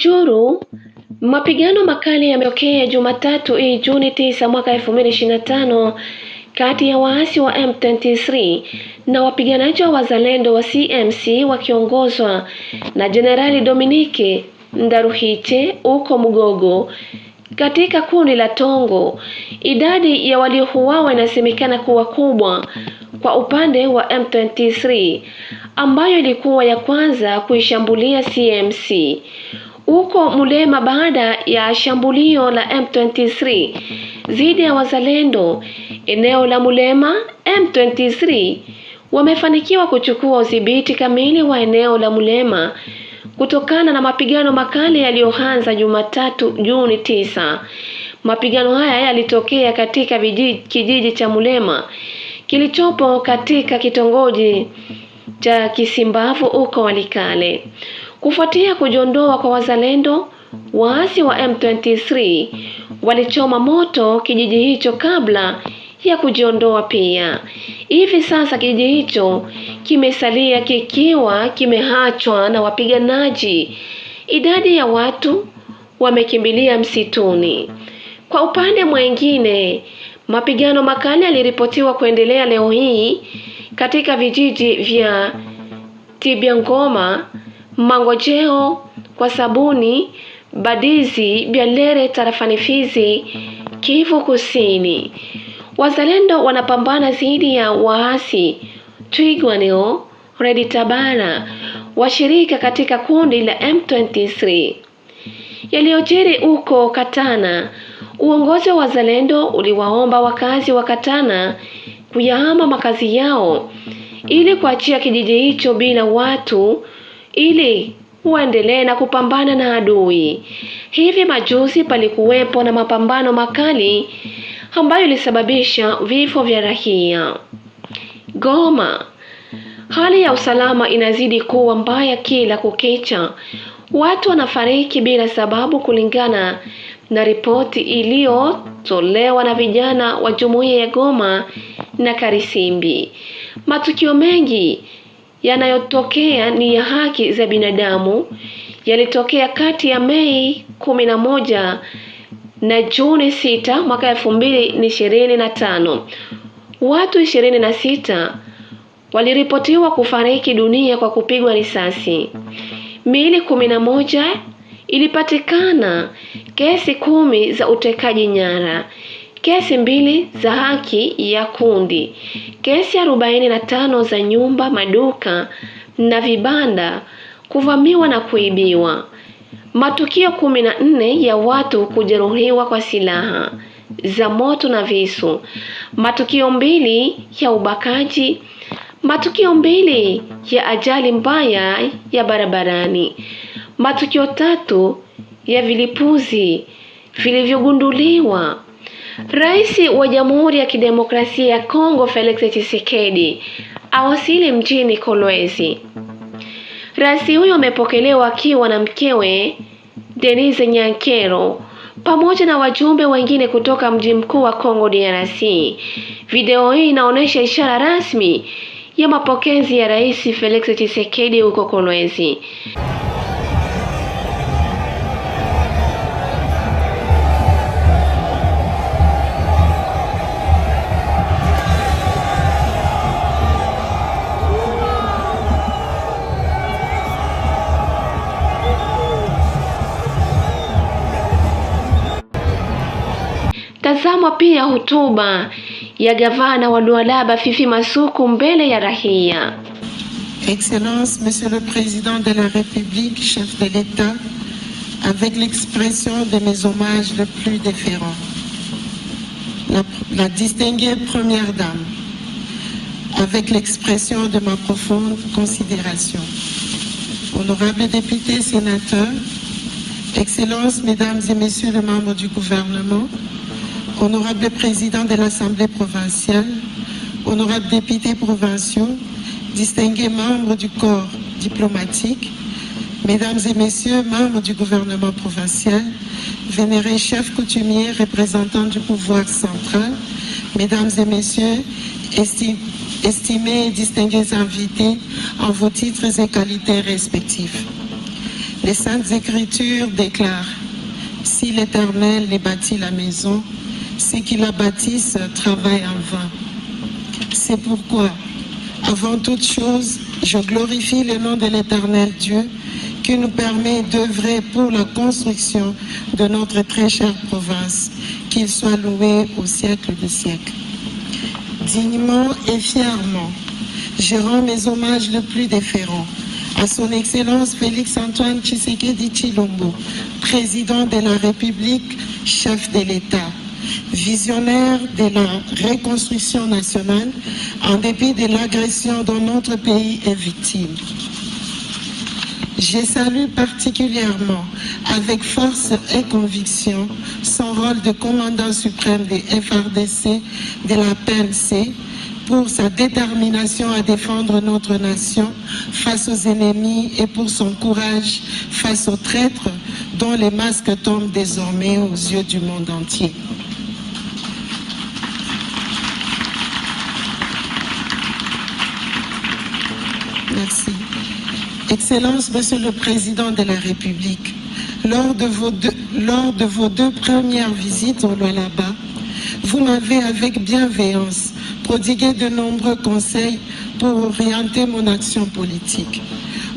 Rutshuru, mapigano makali yametokea Jumatatu Juni 9 mwaka 2025 kati ya waasi wa M23 na wapiganaji wa wazalendo wa CMC wakiongozwa na Jenerali Dominique Ndaruhije uko Mugogo katika kundi la Tongo. Idadi ya waliouawa inasemekana kuwa kubwa kwa upande wa M23 ambayo ilikuwa ya kwanza kuishambulia CMC uko Mulema baada ya shambulio la M23 dhidi ya wazalendo eneo la Mulema. M23 wamefanikiwa kuchukua udhibiti kamili wa eneo la Mulema kutokana na mapigano makali yaliyoanza Jumatatu Juni 9. Mapigano haya yalitokea katika kijiji cha Mulema kilichopo katika kitongoji cha Kisimbavu uko Walikale. Kufuatia kujiondoa kwa wazalendo, waasi wa M23 walichoma moto kijiji hicho kabla ya kujiondoa pia. Hivi sasa kijiji hicho kimesalia kikiwa kimeachwa na wapiganaji. Idadi ya watu wamekimbilia msituni. Kwa upande mwingine, mapigano makali yaliripotiwa kuendelea leo hii katika vijiji vya Tibiangoma, Mangojeo, Kwa Sabuni, Badizi, Byalere tarafani Fizi, Kivu Kusini. Wazalendo wanapambana dhidi ya waasi Twirwaneho, Red Tabara, washirika katika kundi la M23. Yaliyojiri uko Katana, uongozi wa wazalendo uliwaomba wakazi wa Katana kuyahama makazi yao ili kuachia kijiji hicho bila watu ili waendelee na kupambana na adui. Hivi majuzi palikuwepo na mapambano makali ambayo ilisababisha vifo vya raia. Goma, hali ya usalama inazidi kuwa mbaya kila kukicha. Watu wanafariki bila sababu kulingana na ripoti iliyotolewa na vijana wa Jumuiya ya Goma na Karisimbi. Matukio mengi yanayotokea ni ya haki za binadamu yalitokea kati ya Mei 11 na Juni 6 mwaka 2025. Watu 26 waliripotiwa kufariki dunia kwa kupigwa risasi. Miili 11 ilipatikana. Kesi 10 za utekaji nyara. Kesi 2 za haki ya kundi. Kesi 45 za nyumba, maduka na vibanda kuvamiwa na kuibiwa. Matukio 14 ya watu kujeruhiwa kwa silaha za moto na visu. Matukio 2 ya ubakaji. Matukio 2 ya ajali mbaya ya barabarani. Matukio 3 ya vilipuzi vilivyogunduliwa. Rais wa Jamhuri ya Kidemokrasia ya Kongo Felix Tshisekedi awasili mjini Kolwezi. Rais huyo amepokelewa akiwa na mkewe Denise Nyankero pamoja na wajumbe wengine kutoka mji mkuu wa Kongo DRC. Video hii inaonyesha ishara rasmi ya mapokezi ya Rais Felix Tshisekedi huko Kolwezi. Tazama pia hotuba ya gavana wa Lualaba Fifi Masuku mbele ya raia. Excellence, Monsieur le Président de la République, chef de l'État, avec l'expression de mes hommages les plus déférents, la distinguée Première Dame, avec l'expression de ma profonde considération, honorables députés, sénateurs, Excellences, Mesdames et Messieurs les membres du gouvernement, honorables présidents de l'Assemblée provinciale, honorables députés provinciaux, distingués membres du corps diplomatique, Mesdames et Messieurs, membres du gouvernement provincial, vénérés chefs coutumiers, représentants du pouvoir central, Mesdames et Messieurs, estimés et distingués invités en vos titres et qualités respectifs. Les Saintes Écritures déclarent: si l'Éternel les bâtit la maison, ceux qui la bâtissent travaillent en vain. C'est pourquoi, avant toute chose, je glorifie le nom de l'Éternel Dieu qui nous permet d'œuvrer pour la construction de notre très chère province. Qu'il soit loué au siècle des siècles. Dignement et fièrement, je rends mes hommages le plus déférents à son Excellence Félix-Antoine Tshisekedi Tshilombo, président de la République, chef de l'État, visionnaire de la reconstruction nationale, en dépit de l'agression dont notre pays est victime. Je salue particulièrement, avec force et conviction, son rôle de commandant suprême des FARDC de la PNC pour sa détermination à défendre notre nation face aux ennemis et pour son courage face aux traîtres dont les masques tombent désormais aux yeux du monde entier. Merci. Excellence, Monsieur le Président de la République, lors de vos deux premières visites au Lualaba, vous m'avez avec bienveillance prodigué de nombreux conseils pour orienter mon action politique.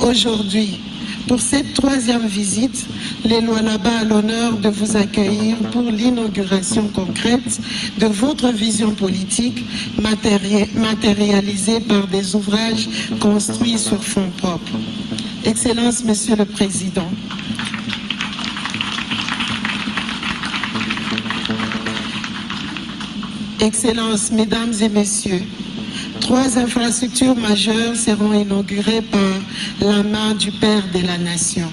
Aujourd'hui, pour cette troisième visite, le Lualaba a l'honneur de vous accueillir pour l'inauguration concrète de votre vision politique matérialisée par des ouvrages construits sur fonds propres. Excellence, Monsieur le Président, Excellences, Mesdames et Messieurs, 3 infrastructures majeures seront inaugurées par la main du Père de la Nation.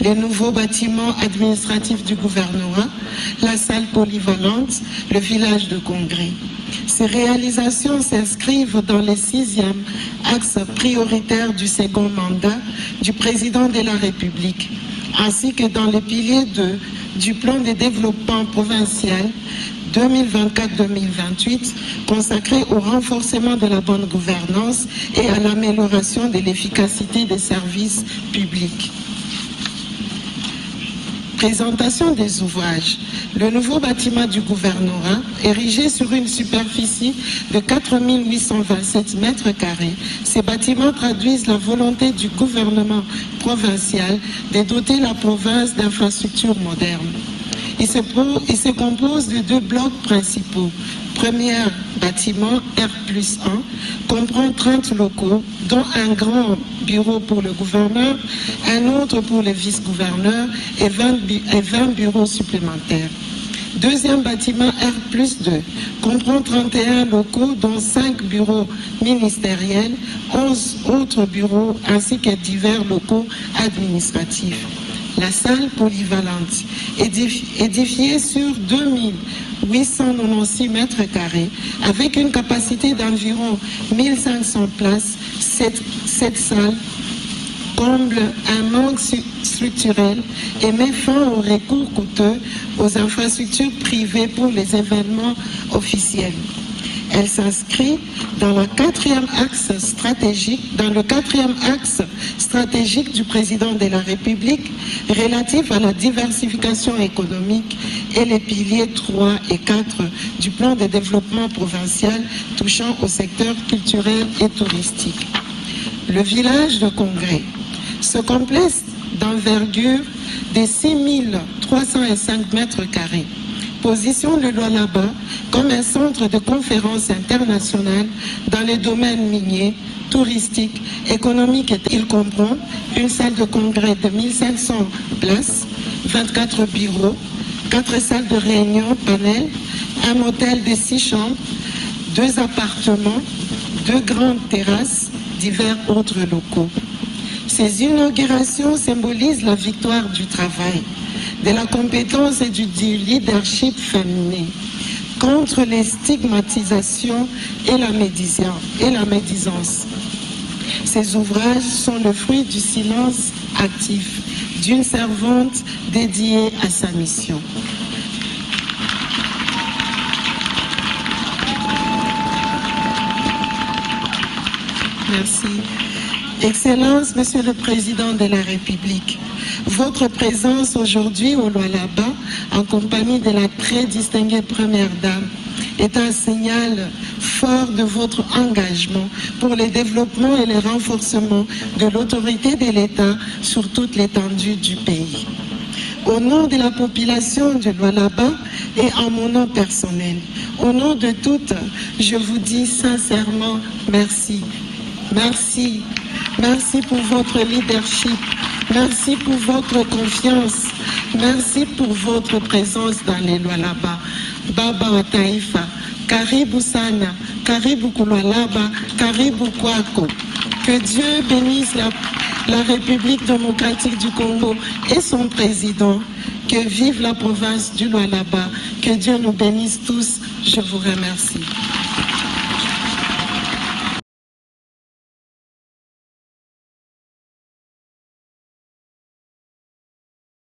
Les nouveaux bâtiments administratifs du gouvernorat, la salle polyvalente, le village de congrès. Ces réalisations s'inscrivent dans les 6e axes prioritaires du second mandat du président de la République, ainsi que dans les piliers du plan de développement provincial 2024-2028 consacré au renforcement de la bonne gouvernance et à l'amélioration de l'efficacité des services publics. Présentation des ouvrages. Le nouveau bâtiment du gouvernorat, érigé sur une superficie de 4 827 mètres carrés, ces bâtiments traduisent la volonté du gouvernement provincial de doter la province d'infrastructures modernes. Il se compose de 2 blocs principaux. Premier bâtiment, R+1, comprend 30 locaux, dont un grand bureau pour le gouverneur, un autre pour le vice-gouverneur et 20 bureaux supplémentaires. Deuxième bâtiment, R+2, comprend 31 locaux, dont 5 bureaux ministériels, 11 autres bureaux ainsi que divers locaux administratifs. La salle polyvalente, édifiée sur 2896 mètres carrés, avec une capacité d'environ 1500 places, cette salle comble un manque structurel et met fin au recours coûteux aux infrastructures privées pour les événements officiels. Elle s'inscrit dans le 4e axe stratégique du président de la République relatif à la diversification économique et les piliers 3 et 4 du plan de développement provincial touchant au secteur culturel et touristique. Le village de congrès. Ce complexe d'envergure de 6305 mètres carrés positionne le Lualaba comme un centre de conférences internationales dans les domaines miniers, touristiques, économiques. Il comprend une salle de congrès de 1500 places, 24 bureaux, 4 salles de réunion, panels, un motel de 6 chambres, 2 appartements, 2 grandes terrasses, divers autres locaux. Ces inaugurations symbolisent la victoire du travail, de la compétence et du leadership féminin contre les stigmatisations et la médisance. Ces ouvrages sont le fruit du silence actif d'une servante dédiée à sa mission. Merci. Excellence, Monsieur le Président de la République, votre présence aujourd'hui au Lualaba, en compagnie de la très distinguée Première Dame, est un signal fort de votre engagement pour le développement et le renforcement de l'autorité de l'État sur toute l'étendue du pays. Au nom de la population du Lualaba et en mon nom personnel, au nom de toutes, je vous dis sincèrement merci. Merci. Merci pour votre leadership. Merci pour votre confiance. Merci pour votre présence dans les Lualaba. Baba wa Taifa, karibu sana, karibu Lualaba, karibu kwako. Que Dieu bénisse la République démocratique du Congo et son président. Que vive la province du Lualaba. Que Dieu nous bénisse tous. Je vous remercie.